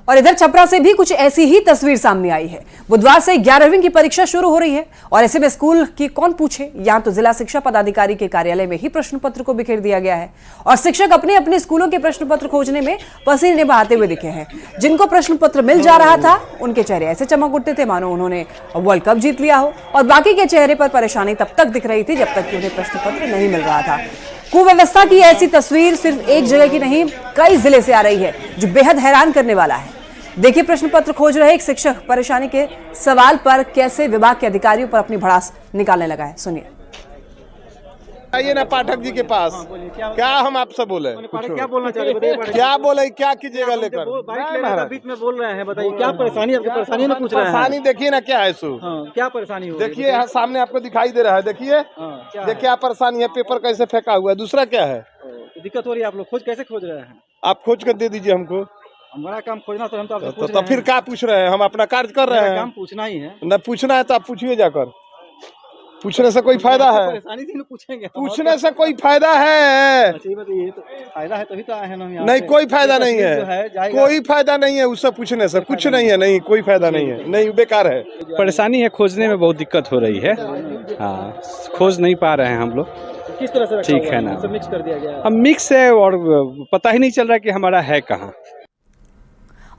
और इधर छपरा से भी कुछ ऐसी ही तस्वीर सामने आई है। बुधवार से 11वीं की परीक्षा शुरू हो रही है और ऐसे में स्कूल की कौन पूछे। यहां तो जिला शिक्षा पदाधिकारी के कार्यालय में ही प्रश्न पत्र को बिखेर दिया गया है और शिक्षक अपने अपने स्कूलों के प्रश्न पत्र खोजने में पसीने बहाते हुए दिखे हैं। जिनको प्रश्न पत्र मिल जा रहा था उनके चेहरे ऐसे चमक उठते थे मानो उन्होंने वर्ल्ड कप जीत लिया हो, और बाकी के चेहरे पर परेशानी तब तक दिख रही थी जब तक कि उन्हें प्रश्न पत्र नहीं मिल रहा था। कुव्यवस्था की ऐसी तस्वीर सिर्फ एक जगह की नहीं, कई जिले से आ रही है, जो बेहद हैरान करने वाला है। देखिए, प्रश्न पत्र खोज रहे एक शिक्षक परेशानी के सवाल पर कैसे विभाग के अधिकारियों पर अपनी भड़ास निकालने लगा है। सुनिए। आइए ना पाठक जी के पास। क्या हम आपसे बोले? क्या बोलना चाहते हैं? क्या बोले? क्या कीजिएगा लेकर? बीच में बोल रहे हैं, बताइए क्या परेशानी? आपकी परेशानी ना पूछ रहे हैं। परेशानी देखिए ना क्या है सो। क्या परेशानी हो? देखिए यहाँ सामने आपको दिखाई दे रहा है। देखिए देखिए क्या परेशानी है। पेपर कैसे फेंका हुआ है। दूसरा क्या है? दिक्कत हो रही है। आप लोग खोज कैसे खोज रहे हैं? आप खोज कर दे दीजिए हमको। हमारा काम खोजना, तो हम तो आपसे पूछ तो रहे हैं। फिर क्या पूछ रहे हैं? हम अपना कार्य कर रहे हैं। काम पूछना ही है। न पूछना है तो आप पूछिए जाकर। पूछने से कोई फायदा है? परेशानी थी ना, पूछेंगे। पूछने से कोई फायदा है? ये तो फायदा है, तभी तो आए हैं हम यहाँ। नहीं, कोई फायदा नहीं है। कोई फायदा नहीं है उससे पूछने से। कुछ नहीं है। नहीं, कोई फायदा नहीं है। नहीं, बेकार है। परेशानी है, खोजने में बहुत दिक्कत हो रही है। हाँ, खोज नहीं पा रहे हैं हम लोग। किस तरह से? ठीक है ना, मिक्स कर दिया गया। हम मिक्स है और पता ही नहीं चल रहा कि हमारा है कहाँ।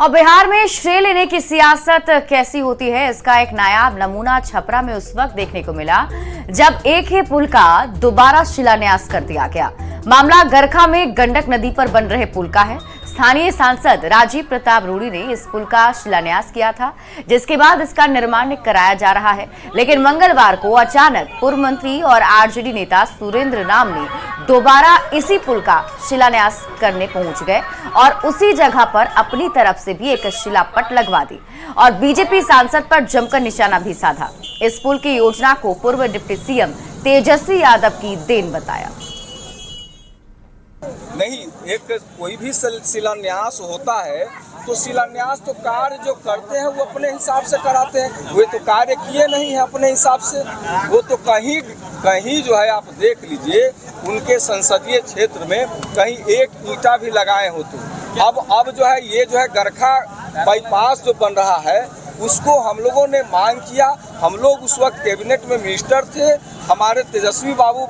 और बिहार में श्रेय लेने की सियासत कैसी होती है, इसका एक नायाब नमूना छपरा में उस वक्त देखने को मिला जब एक ही पुल का दोबारा शिलान्यास कर दिया गया। मामला गरखा में गंडक नदी पर बन रहे पुल का है। स्थानीय सांसद राजीव प्रताप रूडी ने इस पुल का शिलान्यास किया था, जिसके बाद इसका निर्माण कराया जा रहा है। लेकिन मंगलवार को अचानक पूर्व मंत्री और आरजेडी नेता सुरेंद्र नाम ने दोबारा इसी पुल का शिलान्यास करने पहुंच गए और उसी जगह पर अपनी तरफ से भी एक शिलापट लगवा दी और बीजेपी सांसद पर जमकर निशाना भी साधा। इस पुल की योजना को पूर्व डिप्टी सीएम तेजस्वी यादव की देन बताया। नहीं, एक कोई भी शिलान्यास होता है तो शिलान्यास तो कार्य जो करते हैं वो अपने हिसाब से कराते हैं। वे तो कार्य किए नहीं है अपने हिसाब से। वो तो कहीं कहीं जो है, आप देख लीजिए उनके संसदीय क्षेत्र में कहीं एक ईंटा भी लगाए हो तो अब जो है ये जो है गरखा बाईपास जो बन रहा है उसको हम लोगों ने मांग किया। हम लोग उस वक्त कैबिनेट में मिनिस्टर थे। हमारे तेजस्वी बाबू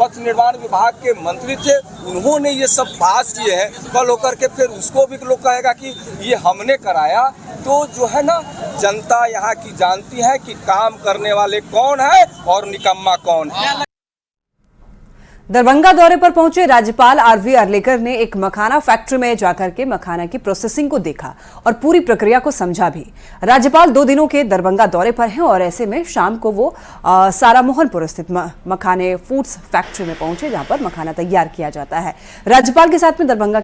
पथ निर्माण विभाग के मंत्री थे। उन्होंने ये सब पास किए हैं। कल होकर के फिर उसको भी लोग कहेगा कि ये हमने कराया। तो जो है ना, जनता यहाँ की जानती है कि काम करने वाले कौन है और निकम्मा कौन है। दरभंगा दौरे पर पहुंचे राज्यपाल आरवी अर्लेकर ने एक मखाना फैक्ट्री में जाकर के मखाना की प्रोसेसिंग को देखा और पूरी प्रक्रिया को समझा भी। राज्यपाल 2 दिनों के दरभंगा दौरे पर हैं और ऐसे में शाम को वो सारामोहनपुर स्थित मखाने फूड्स फैक्ट्री में पहुंचे, जहां पर मखाना तैयार किया जाता है। राज्यपाल के साथ में दरभंगा